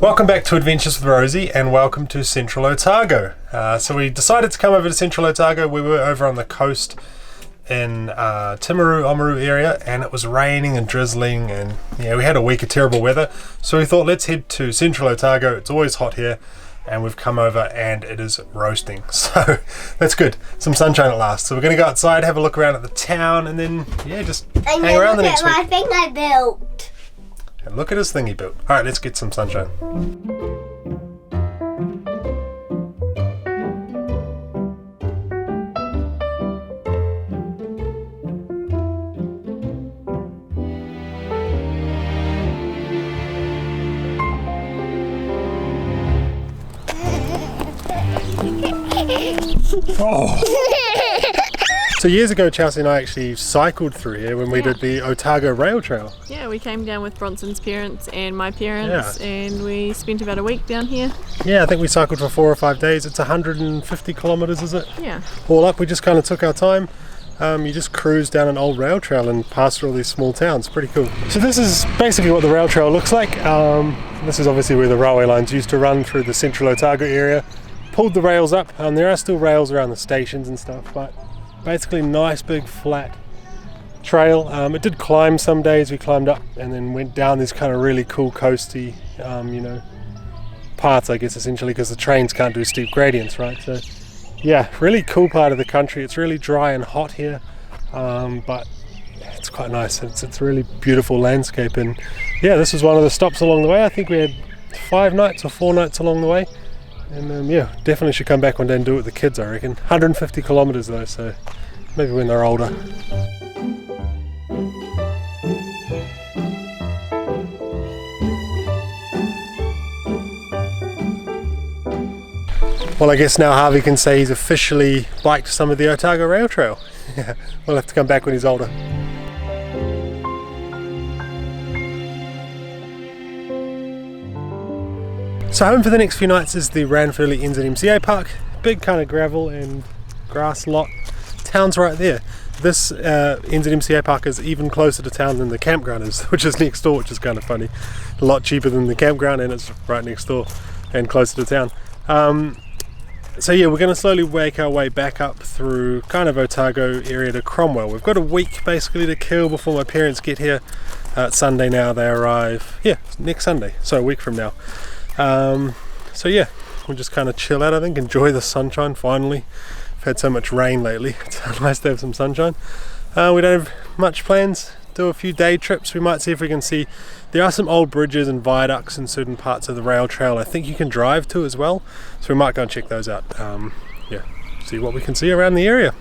Welcome back to Adventures with Rosie and welcome to Central Otago. So we decided to come over to Central Otago. We were over on the coast in Timaru, Oamaru area, and it was raining and drizzling, and yeah, we had a week of terrible weather. So we thought, let's head to Central Otago. It's always hot here, and we've come over and it is roasting. So that's good. Some sunshine at last. So we're going to go outside, have a look around at the town, and then yeah, just hang around the next week. And look at my thing I built. And look at his thing he built. All right, let's get some sunshine. Oh. So years ago, Chelsea and I actually cycled through here when we did the Otago Rail Trail. Yeah, we came down with Bronson's parents and my parents, and we spent about a week down here. Yeah, I think we cycled for 4 or 5 days. It's 150 kilometres, is it? Yeah. All up, we just kind of took our time. You just cruise down an old rail trail and pass through all these small towns. Pretty cool. So this is basically what the rail trail looks like. This is obviously where the railway lines used to run through the Central Otago area. Pulled the rails up. There are still rails around the stations and stuff, but basically nice big flat trail. It did climb some days. We climbed up and then went down these kind of really cool coasty parts, I guess, essentially, because the trains can't do steep gradients, right? So yeah, really cool part of the country. It's really dry and hot here, but it's quite nice. It's a really beautiful landscape, and yeah, this was one of the stops along the way. I think we had 5 nights or 4 nights along the way. And yeah, definitely should come back one day and do it with the kids, I reckon. 150 kilometres though, so maybe when they're older. Well, I guess now Harvey can say he's officially biked some of the Otago Rail Trail. We'll have to come back when he's older. So home for the next few nights is the Ranfurly NZMCA Park. Big kind of gravel and grass lot. Town's right there. This NZMCA Park is even closer to town than the campground is, which is next door, which is kind of funny. A lot cheaper than the campground, and it's right next door and closer to town. So yeah, we're going to slowly make our way back up through kind of Otago area to Cromwell. We've got a week basically to kill before my parents get here. It's Sunday now, they arrive, yeah, next Sunday, so a week from now. So yeah, we'll just kind of chill out, I think, enjoy the sunshine finally. We've had so much rain lately, it's nice to have some sunshine. We don't have much plans, do a few day trips. We might see if we can see, there are some old bridges and viaducts in certain parts of the rail trail I think you can drive to as well, so we might go and check those out. Yeah, see what we can see around the area.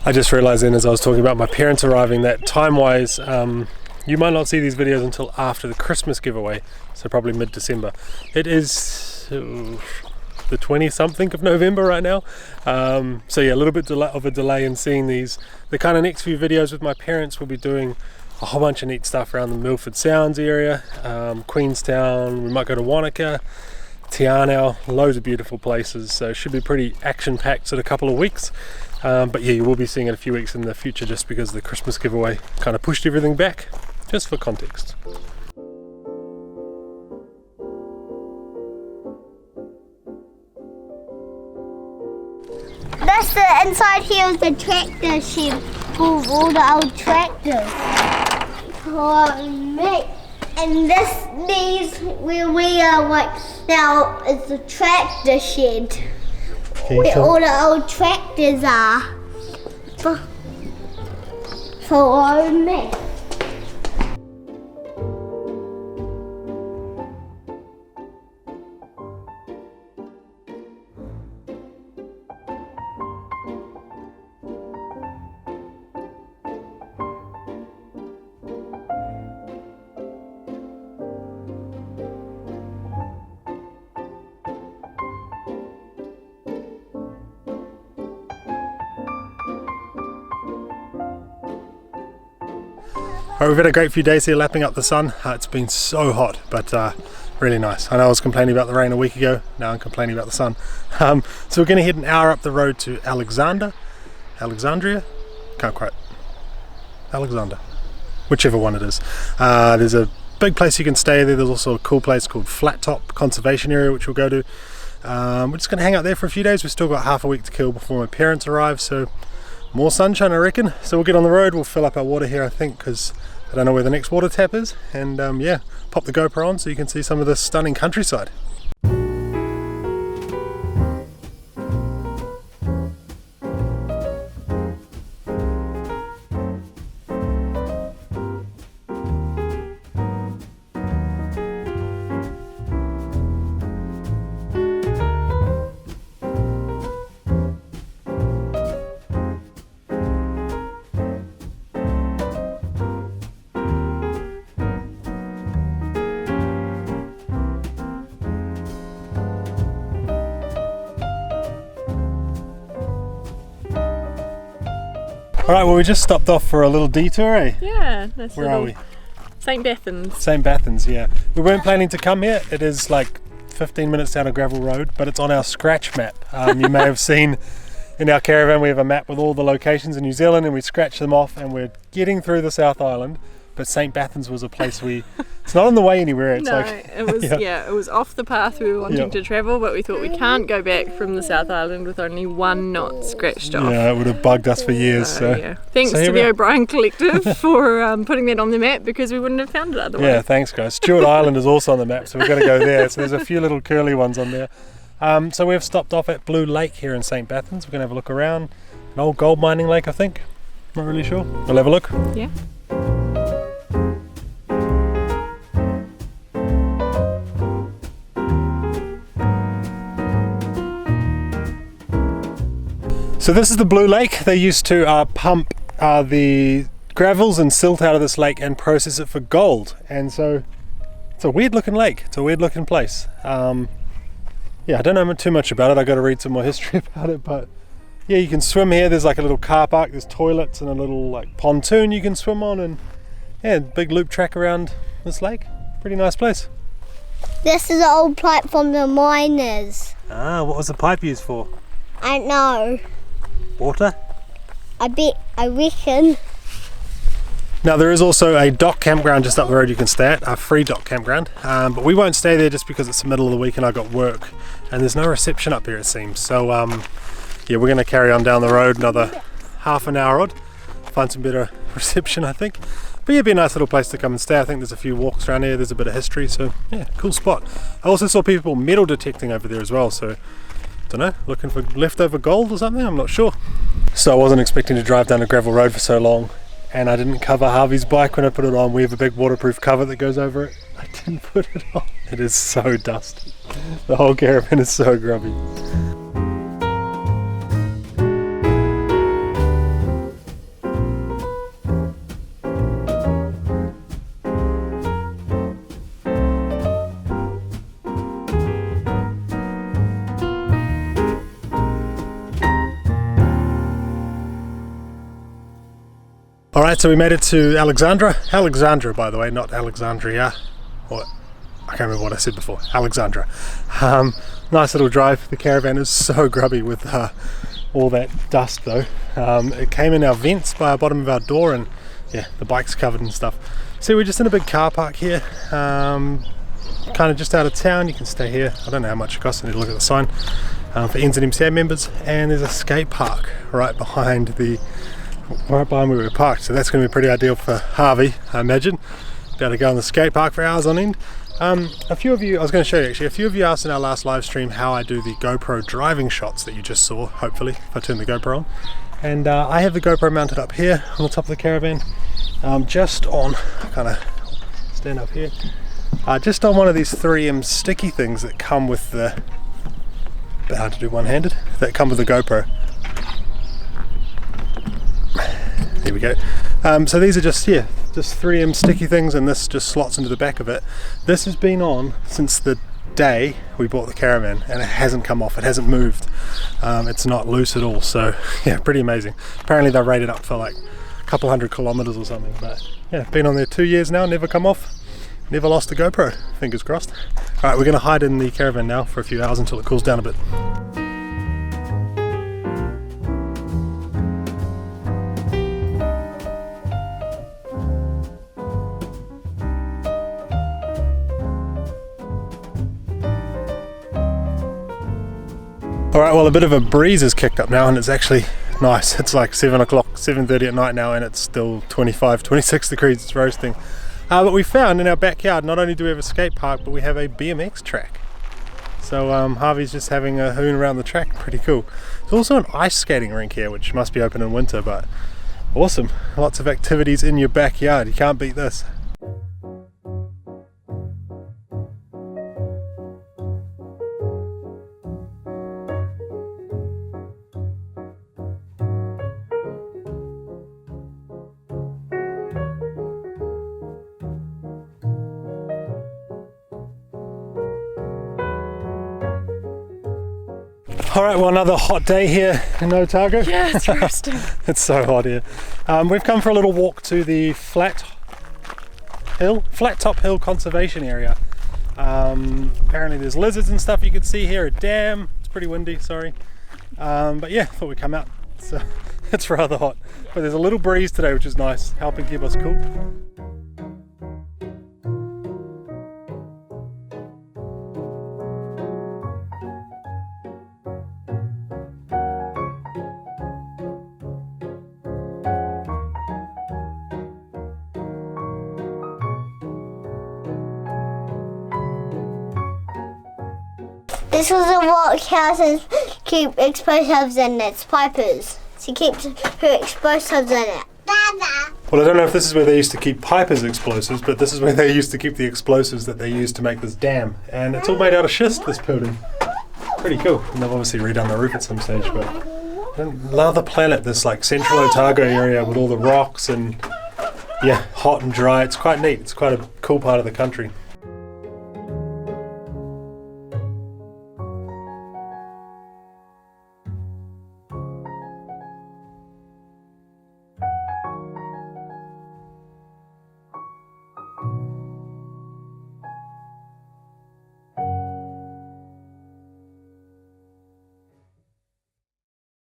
I just realised then as I was talking about my parents arriving that time-wise, you might not see these videos until after the Christmas giveaway, so probably mid-December. It is the 20-something of November right now. So yeah, a little bit of a delay in seeing these. The kind of next few videos with my parents will be doing a whole bunch of neat stuff around the Milford Sounds area, Queenstown, we might go to Wanaka, Te Anau, loads of beautiful places, so it should be pretty action-packed sort of couple of weeks. But yeah, you will be seeing it a few weeks in the future just because the Christmas giveaway kind of pushed everything back, just for context. That's the inside here is the tractor shed for all the old tractors. And these where we are right now is the tractor shed. Where all the old tractors are. Follow me. Alright, we've had a great few days here lapping up the sun. It's been so hot, but really nice. I know I was complaining about the rain a week ago, now I'm complaining about the sun. So we're going to head an hour up the road to Alexandria? Can't quite. Alexandra. Whichever one it is. There's a big place you can stay there. There's also a cool place called Flat Top Conservation Area, which we'll go to. We're just going to hang out there for a few days. We've still got half a week to kill before my parents arrive, so more sunshine I reckon. So we'll get on the road, we'll fill up our water here I think, because I don't know where the next water tap is, and yeah, pop the GoPro on so you can see some of this stunning countryside. Alright, well we just stopped off for a little detour, eh? Yeah, nice. Where are we? St. Bathans. St. Bathans, yeah. We weren't planning to come here. It is like 15 minutes down a gravel road, but it's on our scratch map. You may have seen in our caravan we have a map with all the locations in New Zealand, and we scratch them off and we're getting through the South Island. But St. Bathans was a place it's not on the way anywhere. It's no, like it was it was off the path we were wanting to travel, but we thought we can't go back from the South Island with only one knot scratched off. Yeah, it would have bugged us for years. So yeah. Thanks to the O'Brien Collective for putting that on the map, because we wouldn't have found it otherwise. Yeah, thanks guys. Stewart Island is also on the map, so we've got to go there. So there's a few little curly ones on there. So we've stopped off at Blue Lake here in St. Bathans. We're going to have a look around. An old gold mining lake, I think. Not really sure. We'll have a look. Yeah. So this is the Blue Lake. They used to pump the gravels and silt out of this lake and process it for gold. And so it's a weird looking lake. It's a weird looking place. Yeah, I don't know too much about it. I got to read some more history about it, but yeah, you can swim here. There's like a little car park, there's toilets and a little like pontoon you can swim on, and yeah, big loop track around this lake. Pretty nice place. This is an old pipe from the miners. Ah, what was the pipe used for? I don't know. Water? I reckon. Now there is also a dock campground just up the road you can stay at, a free dock campground, but we won't stay there just because it's the middle of the week and I got work and there's no reception up here it seems. So yeah, we're going to carry on down the road another half an hour odd, find some better reception I think. But yeah, it'd be a nice little place to come and stay. I think there's a few walks around here, there's a bit of history, so yeah, cool spot. I also saw people metal detecting over there as well, so don't know, looking for leftover gold or something, I'm not sure. So I wasn't expecting to drive down a gravel road for so long, and I didn't cover Harvey's bike when I put it on. We have a big waterproof cover that goes over it. I didn't put it on. It is so dusty. The whole caravan is so grubby. Alright, so we made it to Alexandra. Alexandra, by the way, not Alexandria. Or, I can't remember what I said before. Alexandra. Nice little drive. The caravan is so grubby with all that dust though. It came in our vents by the bottom of our door, and yeah, the bike's covered and stuff. So we're just in a big car park here. Kind of just out of town. You can stay here. I don't know how much it costs. I need to look at the sign. For NZMCA members. And there's a skate park right behind where we were parked, so that's going to be pretty ideal for Harvey, I imagine. Be able to go on the skate park for hours on end. A few of you, I was going to show you actually, a few of you asked in our last live stream how I do the GoPro driving shots that you just saw, hopefully, if I turn the GoPro on. And I have the GoPro mounted up here on the top of the caravan, just on, kind of stand up here, just on one of these 3M sticky things that come with the, a bit hard to do one-handed, that come with the GoPro. There we go. So these are just 3M sticky things, and this just slots into the back of it. This has been on since the day we bought the caravan, and it hasn't come off, it hasn't moved. It's not loose at all, so yeah, pretty amazing. Apparently they're rated up for like a couple 100 kilometers or something, but yeah, been on there 2 years now, never come off, never lost a GoPro, fingers crossed. Alright, we're going to hide in the caravan now for a few hours until it cools down a bit. Alright, well a bit of a breeze has kicked up now and it's actually nice. It's like 7 o'clock, 7:30 at night now and it's still 25, 26 degrees, it's roasting. But we found in our backyard, not only do we have a skate park, but we have a BMX track. So Harvey's just having a hoon around the track, pretty cool. There's also an ice skating rink here, which must be open in winter, but awesome. Lots of activities in your backyard, you can't beat this. Alright, well another hot day here in Otago. Yeah, it's roasting. It's so hot here. We've come for a little walk to the Flat Top Hill Conservation Area. Apparently there's lizards and stuff you can see here, a dam. It's pretty windy, sorry. But yeah, thought we'd come out. So it's rather hot. But there's a little breeze today, which is nice, helping keep us cool. This was a workhouse and keep explosives in its pipers. She keeps her explosives in it. Well, I don't know if this is where they used to keep Piper's explosives, but this is where they used to keep the explosives that they used to make this dam. And it's all made out of schist, this building. Pretty cool. And they've obviously redone the roof at some stage, but I love the planet, this like central Otago area with all the rocks and yeah, hot and dry. It's quite neat. It's quite a cool part of the country.